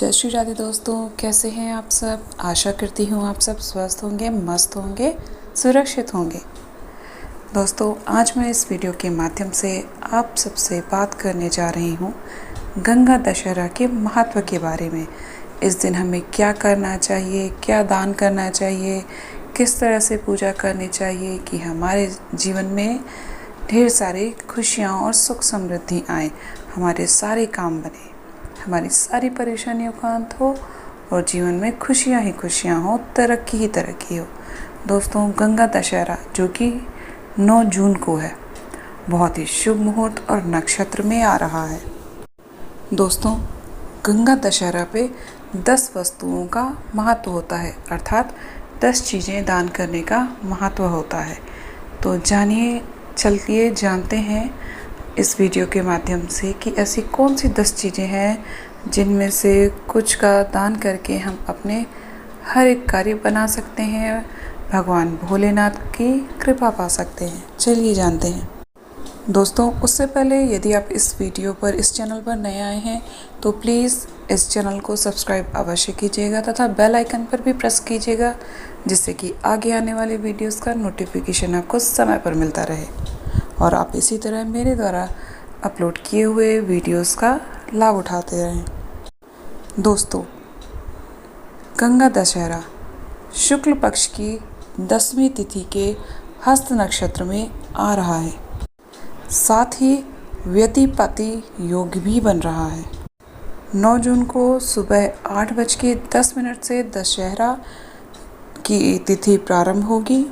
जय श्री राधे दोस्तों, कैसे हैं आप सब। आशा करती हूँ आप सब स्वस्थ होंगे, मस्त होंगे, सुरक्षित होंगे। दोस्तों, आज मैं इस वीडियो के माध्यम से आप सबसे बात करने जा रही हूँ गंगा दशहरा के महत्व के बारे में। इस दिन हमें क्या करना चाहिए, क्या दान करना चाहिए, किस तरह से पूजा करनी चाहिए कि हमारे जीवन में ढेर सारी खुशियाँ और सुख समृद्धि आए, हमारे सारे काम बने, हमारी सारी परेशानियों का अंत हो और जीवन में खुशियाँ ही खुशियाँ हो, तरक्की ही तरक्की हो। दोस्तों, गंगा दशहरा जो कि 9 जून को है, बहुत ही शुभ मुहूर्त और नक्षत्र में आ रहा है। दोस्तों, गंगा दशहरा पे 10 वस्तुओं का महत्व होता है, अर्थात 10 चीज़ें दान करने का महत्व होता है। तो जानिए, चलिए जानते हैं इस वीडियो के माध्यम से कि ऐसी कौन सी 10 चीज़ें हैं जिनमें से कुछ का दान करके हम अपने हर एक कार्य बना सकते हैं, भगवान भोलेनाथ की कृपा पा सकते हैं। चलिए जानते हैं। दोस्तों, उससे पहले यदि आप इस वीडियो पर, इस चैनल पर नए आए हैं तो प्लीज़ इस चैनल को सब्सक्राइब अवश्य कीजिएगा तथा बेल आइकन पर भी प्रेस कीजिएगा, जिससे कि आगे आने वाले वीडियोस का नोटिफिकेशन आपको समय पर मिलता रहे और आप इसी तरह मेरे द्वारा अपलोड किए हुए वीडियोस का लाभ उठाते रहें। दोस्तों, गंगा दशहरा शुक्ल पक्ष की 10वीं तिथि के हस्त नक्षत्र में आ रहा है, साथ ही व्यतिपाती योग भी बन रहा है। 9 जून को सुबह 8:10 से दशहरा की तिथि प्रारंभ होगी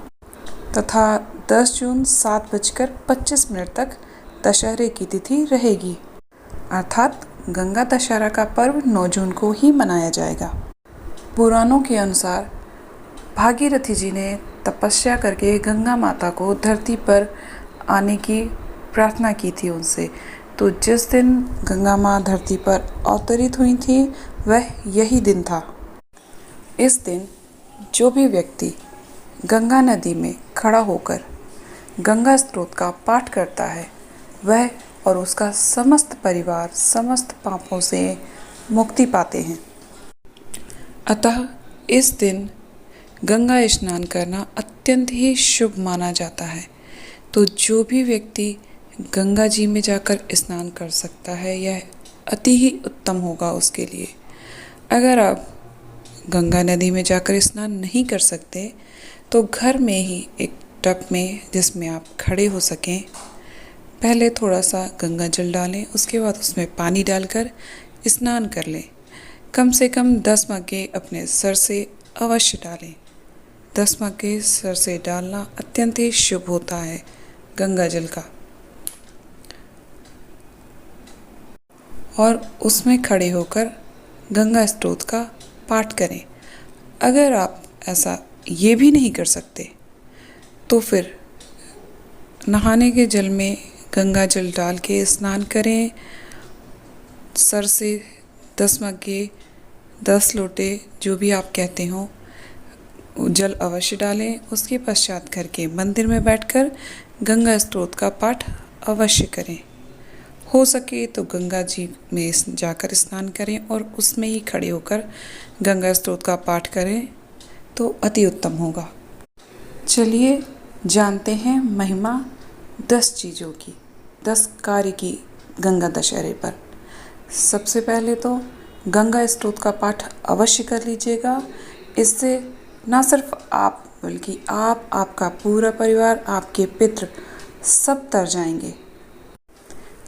तथा 10 जून 7:25 तक दशहरे की तिथि रहेगी, अर्थात गंगा दशहरा का पर्व 9 जून को ही मनाया जाएगा। पुराणों के अनुसार भागीरथी जी ने तपस्या करके गंगा माता को धरती पर आने की प्रार्थना की थी उनसे। तो जिस दिन गंगा माँ धरती पर अवतरित हुई थी वह यही दिन था। इस दिन जो भी व्यक्ति गंगा नदी में खड़ा होकर गंगा स्तोत्र का पाठ करता है, वह और उसका समस्त परिवार समस्त पापों से मुक्ति पाते हैं। अतः इस दिन गंगा स्नान करना अत्यंत ही शुभ माना जाता है। तो जो भी व्यक्ति गंगा जी में जाकर स्नान कर सकता है, यह अति ही उत्तम होगा उसके लिए। अगर आप गंगा नदी में जाकर स्नान नहीं कर सकते तो घर में ही एक टब में, जिसमें आप खड़े हो सकें, पहले थोड़ा सा गंगा जल डालें, उसके बाद उसमें पानी डालकर स्नान कर लें। कम से कम 10 मग्गे अपने सर से अवश्य डालें। 10 मग्गे सर से डालना अत्यंत ही शुभ होता है गंगा जल का। और उसमें खड़े होकर गंगा स्तोत्र का पाठ करें। अगर आप ऐसा ये भी नहीं कर सकते तो फिर नहाने के जल में गंगा जल डाल के स्नान करें। सर से 10 मग्गे, 10 लोटे, जो भी आप कहते हो, जल अवश्य डालें। उसके पश्चात घर के मंदिर में बैठकर गंगा स्तोत्र का पाठ अवश्य करें। हो सके तो गंगा जी में जाकर स्नान करें और उसमें ही खड़े होकर गंगा स्तोत्र का पाठ करें तो अति उत्तम होगा। चलिए जानते हैं महिमा 10 चीज़ों की, 10 कार्य की गंगा दशहरे पर। सबसे पहले तो गंगा स्तोत्र का पाठ अवश्य कर लीजिएगा। इससे ना सिर्फ आप बल्कि आपका पूरा परिवार, आपके पितृ सब तर जाएंगे।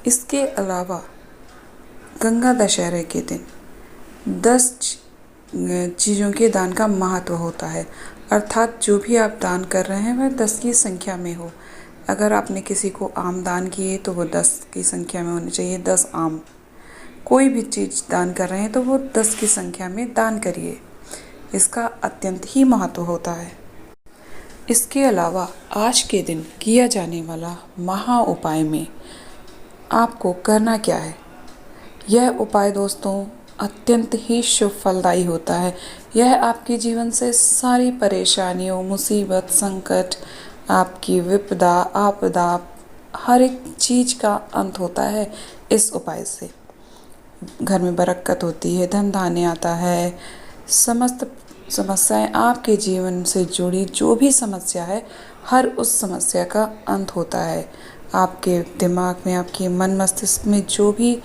इसके अलावा गंगा दशहरे के दिन 10 चीज़ों के दान का महत्व होता है, अर्थात जो भी आप दान कर रहे हैं वह 10 की संख्या में हो। अगर आपने किसी को आम दान किए तो वो 10 की संख्या में होने चाहिए, 10 आम। कोई भी चीज़ दान कर रहे हैं तो वो 10 की संख्या में दान करिए, इसका अत्यंत ही महत्व होता है। इसके अलावा आज के दिन किया जाने वाला महा उपाय में आपको करना क्या है? यह उपाय दोस्तों अत्यंत ही शुभ फलदायी होता है। यह आपके जीवन से सारी परेशानियों, मुसीबत, संकट, आपकी विपदा, आपदा, हर एक चीज़ का अंत होता है इस उपाय से। घर में बरकत होती है, धन धान्य आता है, समस्त समस्याएं आपके जीवन से जुड़ी जो भी समस्या है, हर उस समस्या का अंत होता है। आपके दिमाग में, आपके मन मस्तिष्क में जो भी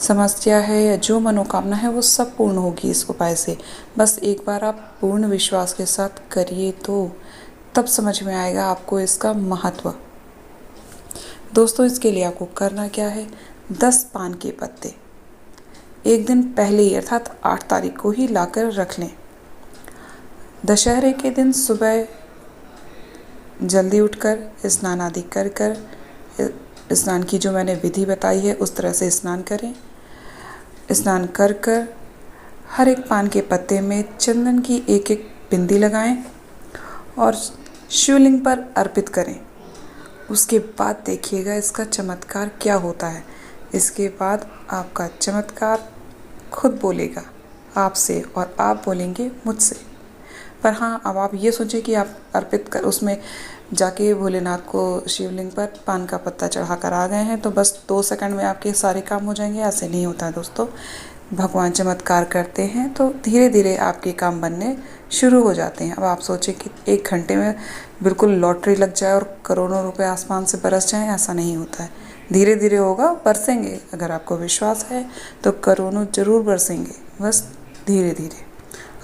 समस्या है या जो मनोकामना है वो सब पूर्ण होगी इस उपाय से। बस एक बार आप पूर्ण विश्वास के साथ करिए तो तब समझ में आएगा आपको इसका महत्व। दोस्तों, इसके लिए आपको करना क्या है, 10 पान के पत्ते एक दिन पहले ही अर्थात 8 तारीख को ही लाकर रख लें। दशहरे के दिन सुबह जल्दी उठकर स्नान आदि कर स्नान की जो मैंने विधि बताई है उस तरह से स्नान करें। स्नान कर हर एक पान के पत्ते में चंदन की एक एक बिंदी लगाएं और शिवलिंग पर अर्पित करें। उसके बाद देखिएगा इसका चमत्कार क्या होता है। इसके बाद आपका चमत्कार खुद बोलेगा आपसे और आप बोलेंगे मुझसे। पर हाँ, अब आप ये सोचें कि आप अर्पित कर उसमें जाके भोलेनाथ को शिवलिंग पर पान का पत्ता चढ़ा कर आ गए हैं तो बस 2 सेकंड में आपके सारे काम हो जाएंगे। ऐसे नहीं होता है दोस्तों। भगवान चमत्कार करते हैं तो धीरे धीरे आपके काम बनने शुरू हो जाते हैं। अब आप सोचें कि 1 घंटे में बिल्कुल लॉटरी लग जाए और करोड़ों रुपए आसमान से बरस जाएं, ऐसा नहीं होता है। धीरे धीरे होगा, बरसेंगे। अगर आपको विश्वास है तो करोड़ों जरूर बरसेंगे। बस धीरे धीरे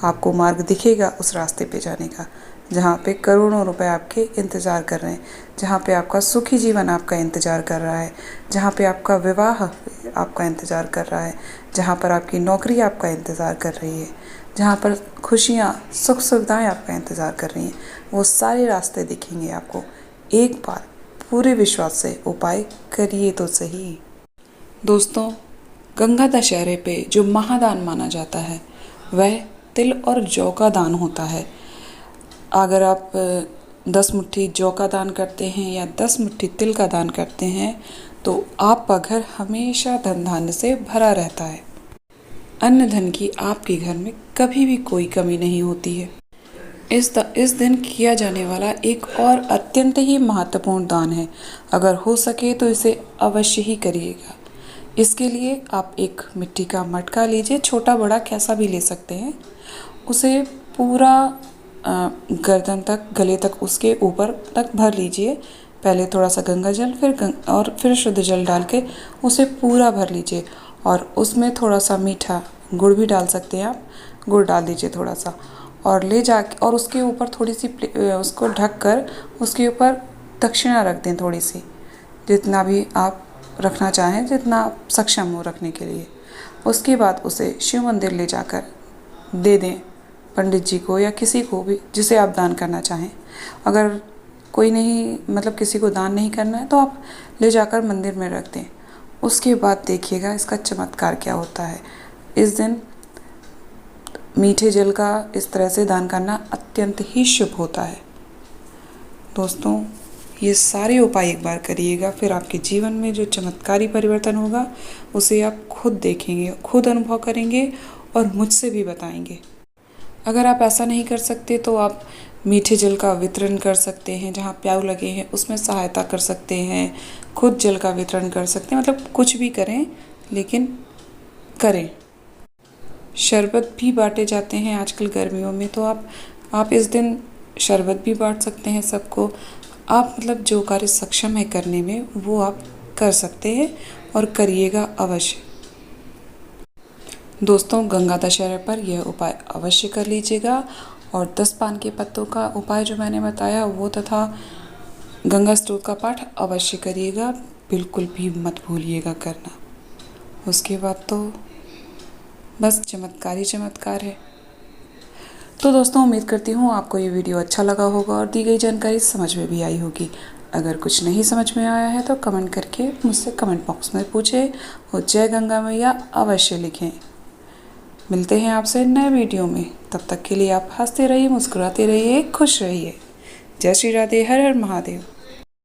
आपको मार्ग दिखेगा उस रास्ते पे जाने का, जहाँ पे करोड़ों रुपए आपके इंतज़ार कर रहे हैं, जहाँ पे आपका सुखी जीवन आपका इंतज़ार कर रहा है, जहाँ पे आपका विवाह आपका इंतज़ार कर रहा है, जहाँ पर आपकी नौकरी आपका इंतज़ार कर रही है, जहाँ पर खुशियाँ सुख सुविधाएं आपका इंतज़ार कर रही हैं, वो सारे रास्ते दिखेंगे आपको। एक बार पूरे विश्वास से उपाय करिए तो सही। दोस्तों, गंगा दशहरे पे जो महादान माना जाता है वह तिल और जौ का दान होता है। अगर आप 10 मुट्ठी जौ का दान करते हैं या 10 मुट्ठी तिल का दान करते हैं तो आपका घर हमेशा धन धान्य से भरा रहता है। अन्न धन की आपके घर में कभी भी कोई कमी नहीं होती है। इस दिन किया जाने वाला एक और अत्यंत ही महत्वपूर्ण दान है। अगर हो सके तो इसे अवश्य ही करिएगा। इसके लिए आप एक मिट्टी का मटका लीजिए, छोटा बड़ा कैसा भी ले सकते हैं। उसे पूरा गर्दन तक, गले तक, उसके ऊपर तक भर लीजिए। पहले थोड़ा सा गंगा जल फिर शुद्ध जल डाल के उसे पूरा भर लीजिए और उसमें थोड़ा सा मीठा गुड़ भी डाल सकते हैं आप। गुड़ डाल दीजिए थोड़ा सा और ले जाके और उसके ऊपर थोड़ी सी उसको ढक कर उसके ऊपर दक्षिणा रख दें थोड़ी सी, जितना भी आप रखना चाहें, जितना आप सक्षम हो रखने के लिए। उसके बाद उसे शिव मंदिर ले जाकर दे दें, पंडित जी को या किसी को भी जिसे आप दान करना चाहें। अगर कोई नहीं, मतलब किसी को दान नहीं करना है तो आप ले जाकर मंदिर में रख दें। उसके बाद देखिएगा इसका चमत्कार क्या होता है। इस दिन मीठे जल का इस तरह से दान करना अत्यंत ही शुभ होता है। दोस्तों, ये सारे उपाय एक बार करिएगा, फिर आपके जीवन में जो चमत्कारी परिवर्तन होगा उसे आप खुद देखेंगे, खुद अनुभव करेंगे और मुझसे भी बताएंगे। अगर आप ऐसा नहीं कर सकते तो आप मीठे जल का वितरण कर सकते हैं, जहाँ प्याऊ लगे हैं उसमें सहायता कर सकते हैं, खुद जल का वितरण कर सकते हैं, मतलब कुछ भी करें लेकिन करें। शरबत भी बांटे जाते हैं आजकल गर्मियों में, तो आप इस दिन शरबत भी बांट सकते हैं सबको। आप मतलब जो कार्य सक्षम है करने में वो आप कर सकते हैं और करिएगा अवश्य। दोस्तों, गंगा दशहरे पर यह उपाय अवश्य कर लीजिएगा और 10 पान के पत्तों का उपाय जो मैंने बताया वो तथा गंगा स्तोत्र का पाठ अवश्य करिएगा, बिल्कुल भी मत भूलिएगा करना। उसके बाद तो बस चमत्कार ही चमत्कार है। तो दोस्तों, उम्मीद करती हूँ आपको ये वीडियो अच्छा लगा होगा और दी गई जानकारी समझ में भी आई होगी। अगर कुछ नहीं समझ में आया है तो कमेंट करके मुझसे कमेंट बॉक्स में पूछें और जय गंगा मैया अवश्य लिखें। मिलते हैं आपसे नए वीडियो में। तब तक के लिए आप हंसते रहिए, मुस्कुराते रहिए, खुश रहिए। जय श्री राधे, हर हर महादेव।